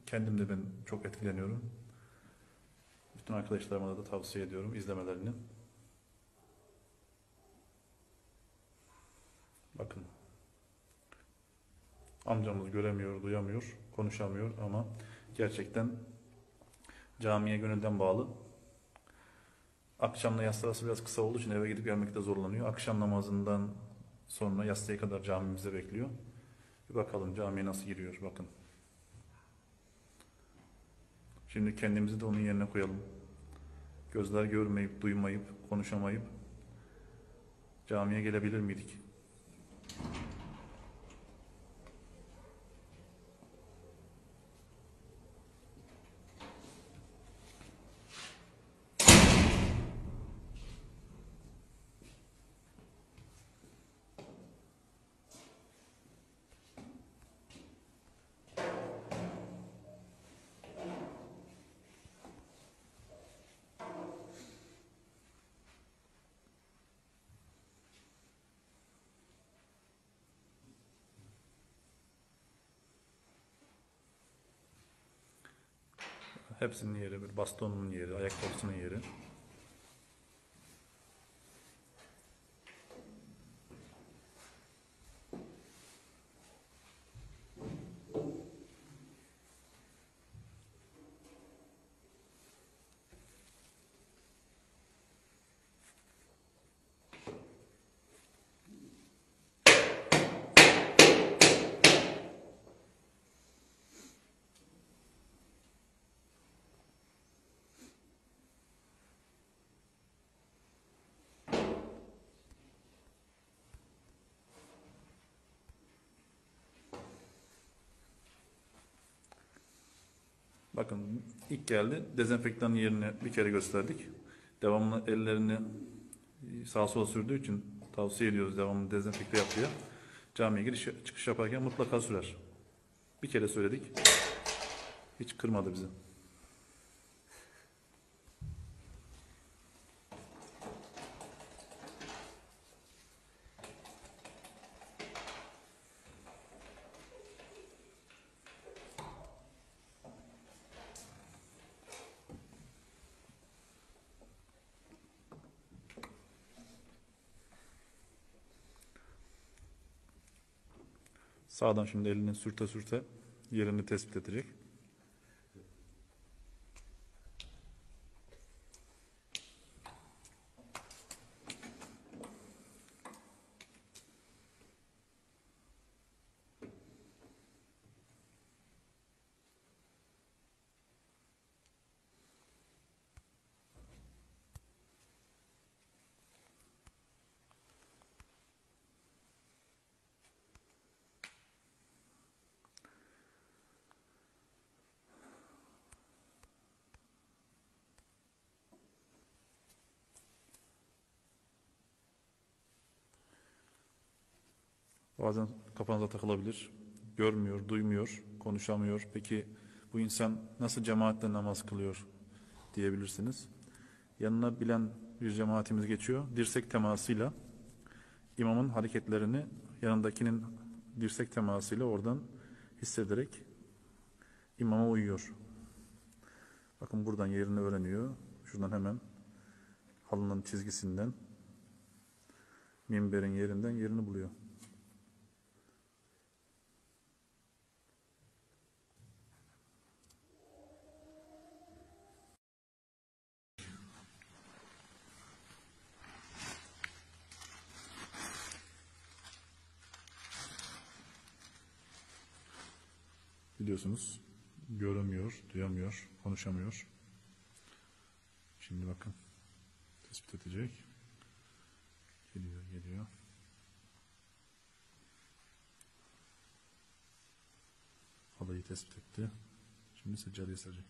Kendim de ben çok etkileniyorum. Bütün arkadaşlarıma da tavsiye ediyorum izlemelerini. Bakın, amcamız göremiyor, duyamıyor, konuşamıyor ama gerçekten camiye gönülden bağlı. Akşamla yatsı arası biraz kısa olduğu için eve gidip gelmekte zorlanıyor. Akşam namazından sonra yatsıya kadar camimize bekliyor. Bir bakalım camiye nasıl giriyor, bakın. Şimdi kendimizi de onun yerine koyalım. Gözler görmeyip, duymayıp, konuşamayıp camiye gelebilir miydik? Hepsinin yeri, bir bastonun yeri, ayakkabısının yeri. Bakın, ilk geldi, dezenfektanın yerini bir kere gösterdik. Devamlı ellerini sağa sola sürdüğü için tavsiye ediyoruz devamlı dezenfekte yap diye. Camiye giriş çıkış yaparken mutlaka sürer. Bir kere söyledik, hiç kırmadı bizi. Sağdan şimdi elini sürte sürte yerini tespit edecek. Bazen kafanıza takılabilir. Görmüyor, duymuyor, konuşamıyor. Peki bu insan nasıl cemaatle namaz kılıyor diyebilirsiniz. Yanına bilen bir cemaatimiz geçiyor. Dirsek temasıyla imamın hareketlerini yanındakinin dirsek temasıyla oradan hissederek imama uyuyor. Bakın, buradan yerini öğreniyor. Şuradan hemen halının çizgisinden, minberin yerinden yerini buluyor. Biliyorsunuz, göremiyor, duyamıyor, konuşamıyor. Şimdi bakın, tespit edecek. Geliyor, geliyor. Halıyı tespit etti. Şimdi seccadeye serecek.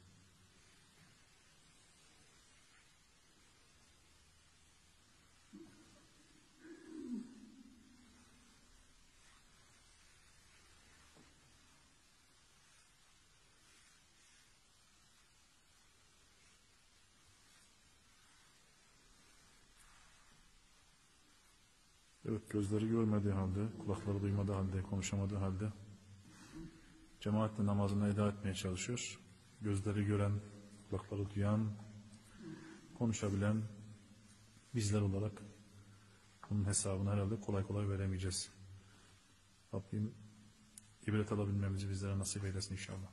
Evet, gözleri görmediği halde, kulakları duymadığı halde, konuşamadığı halde cemaatle namazını eda etmeye çalışıyor. Gözleri gören, kulakları duyan, konuşabilen bizler olarak bunun hesabını herhalde kolay kolay veremeyeceğiz. Rabbim ibret alabilmemizi bizlere nasip eylesin inşallah.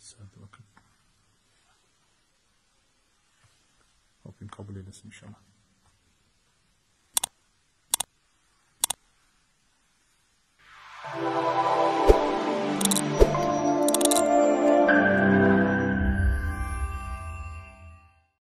Evet, hadi bakın. Rabbim kabul eylesin inşallah.